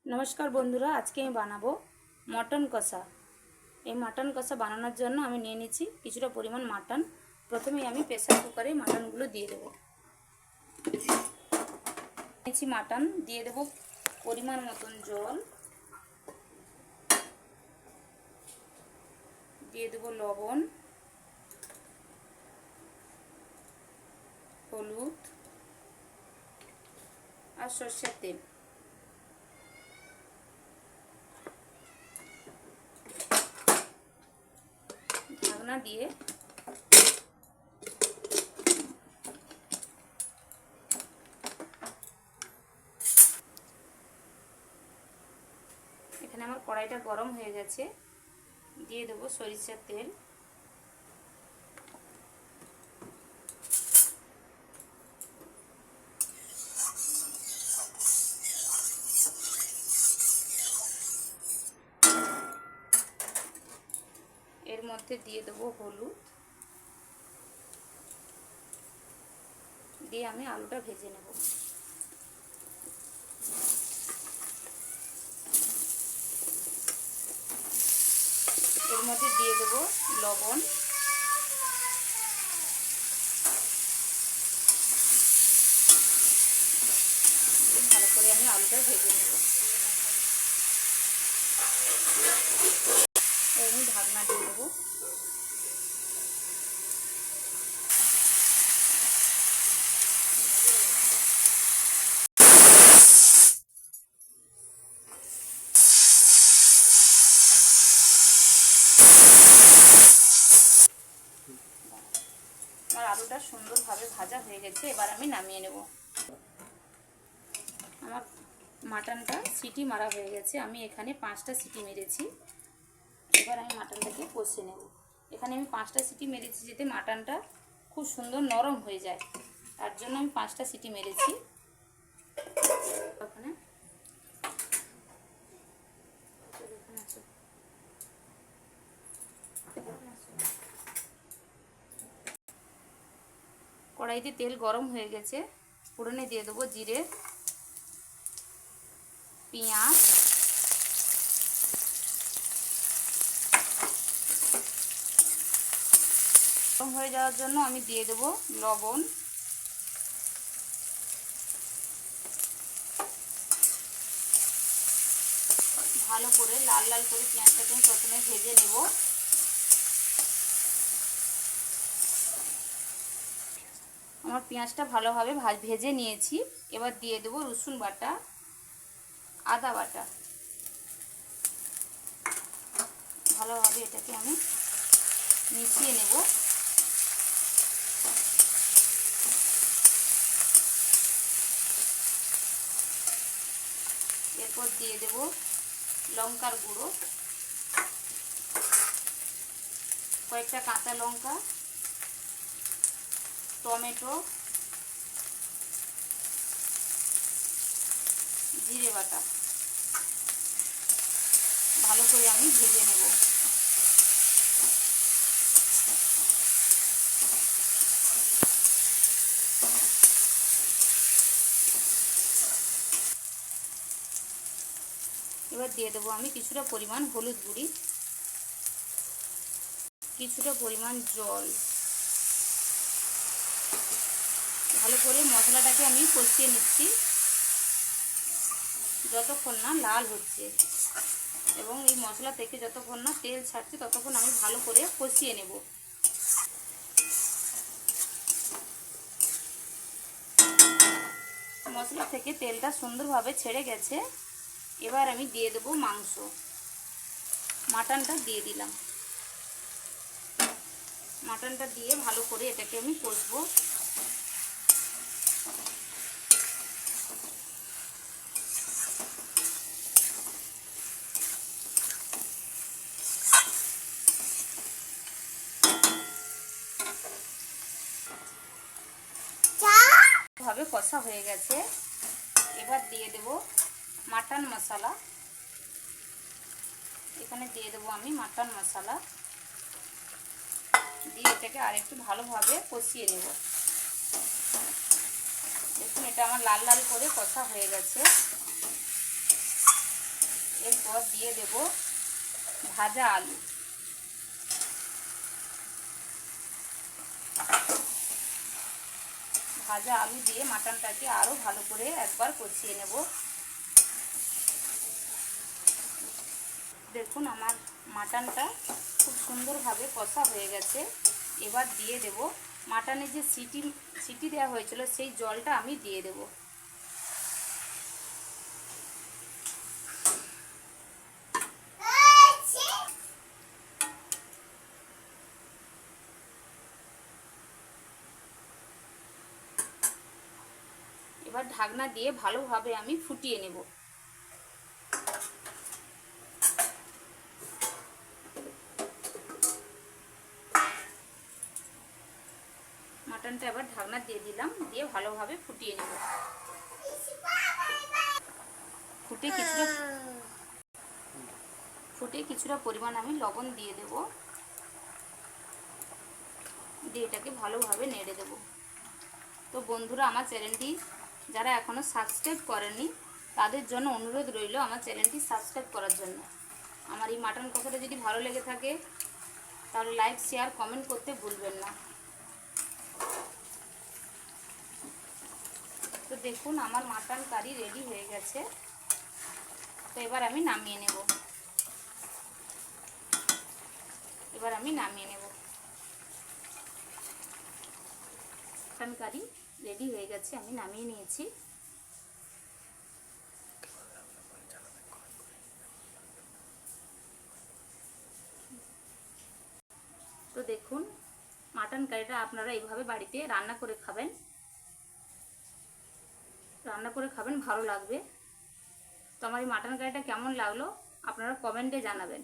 নমস্কার বন্ধুরা, আজকে আমি বানাবো মটন কষা। এই মটন কষা বানানোর জন্য আমি নিয়ে নিচ্ছি কিছুটা পরিমাণ মাটন। প্রথমেই আমি প্রেসার কুকারে মাটনগুলো দিয়ে দেবো। নিয়েছি মাটন, দিয়ে দেবো পরিমাণ মতন জল, দিয়ে দেবো লবণ, হলুদ আর সরষের তেল। ঢাকনা দিয়ে এখানে আমার কড়াইটা গরম হয়ে গেছে, দিয়ে দেবো সরিষার তেল, এর মধ্যে দিয়ে দেবো হলুদ, দিয়ে আমি আলুটা ভেজে নেব। এর মধ্যে দিয়ে দেবো লবণ, ভালো করে আমি আলুটা ভেজে নেব। আমি ঢাকনা দিয়ে দেবো। আমার আলুটা সুন্দরভাবে ভাজা হয়ে গেছে, এবার আমি নামিয়ে নেব। আমার মাটনটা সিটি মারা হয়ে গেছে, আমি এখানে 5টা সিটি মেরেছি। এবার আমি মাটনটাকে কষে নেব। এখানে আমি 5টা সিটি মেরেছি যাতে মাটনটা খুব সুন্দর নরম হয়ে যায়, তার জন্য আমি 5টা সিটি মেরেছি। ওখানে কড়াইতে তেল গরম হয়ে গেছে, ফোড়নে দিয়ে দেবো জিরে, পেঁয়াজ, গরম হয়ে যাওয়ার জন্য আমি দিয়ে দেবো লবণ, ভালো করে লাল লাল করে পেঁয়াজটাকে আমি প্রথমে ভেজে নেব। আমার পেঁয়াজটা ভালোভাবে ভেজে নিয়েছি। এবার দিয়ে দেবো রসুন বাটা, আদা বাটা। ভালোভাবে এটাকে আমি মিশিয়ে নেব। এরপর দিয়ে দেব লঙ্কার গুঁড়ো, কয়েকটা কাঁচা লঙ্কা, টমেটো, জিরে বাটা। ভালো করে আমি ভেজে নেব। এবার দিয়ে দেবো আমি কিছুটা পরিমাণ হলুদ গুঁড়ি, কিছুটা পরিমাণ জল। ভালো করে মশলাটাকে আমি কষিয়ে নিচ্ছি যতক্ষণ না লাল হচ্ছে, এবং এই মশলা থেকে যতক্ষণ না তেল ছাড়ছে ততক্ষণ আমি ভালো করে কষিয়ে নেব। মশলা থেকে তেলটা সুন্দরভাবে ছেড়ে গেছে। এবার আমি দিয়ে দেবো মাংস, মাটনটা দিয়ে দিলাম। মাটনটা দিয়ে ভালো করে এটাকে আমি কষবো। ভাবে কষা হয়ে গেছে। এবার দিয়ে দেব মাটন মশলা। এখানে দিয়ে দেবো আমি মাটন মশলা, দিয়ে এটাকে আরেকটু ভালোভাবে কষিয়ে নেব। দেখুন এটা আমার লাল লাল করে কষা হয়ে গেছে। এরপর দিয়ে দেব ভাজা আলু। ভাজা আলু দিয়ে মাটনটাকে আরও ভালো করে একবার কষিয়ে নেব। দেখুন আমার মাটনটা খুব সুন্দরভাবে কষা হয়ে গেছে। এবার দিয়ে দেব মাটনে যে সিটি দেওয়া হয়েছিল সেই জলটা আমি দিয়ে দেব। এবার ঢাকনা দিয়ে ভালোভাবে আমি ফুটিয়ে নেব। মাটনটা এবার ঢাকনা দিয়ে দিলাম, দিয়ে ভালোভাবে ফুটিয়ে নেব। ফুটে কিছুটা পরিমাণ আমি লবণ দিয়ে দেব, দিয়ে এটাকে ভালোভাবে নেড়ে দেব। তো বন্ধুরা, আমার চ্যানেলটি যারা এখনও সাবস্ক্রাইব করেনি তাদের জন্য অনুরোধ রইল আমার চ্যানেলটি সাবস্ক্রাইব করার জন্য। আমার এই মাটন কষাটা যদি ভালো লেগে থাকে তাহলে লাইক, শেয়ার, কমেন্ট করতে ভুলবেন না। তো দেখুন আমার মাটন কারি রেডি হয়ে গেছে। তো এবার আমি নামিয়ে নেব। মাটন কারি রেডি হয়ে গেছে, আমি নামিয়ে নিয়েছি। তো দেখুন মাটন কারিটা আপনারা এইভাবে বাড়িতে রান্না করে খাবেন, ভালো লাগবে। তো আমার এই মাটন কারিটা কেমন লাগলো আপনারা কমেন্টে জানাবেন।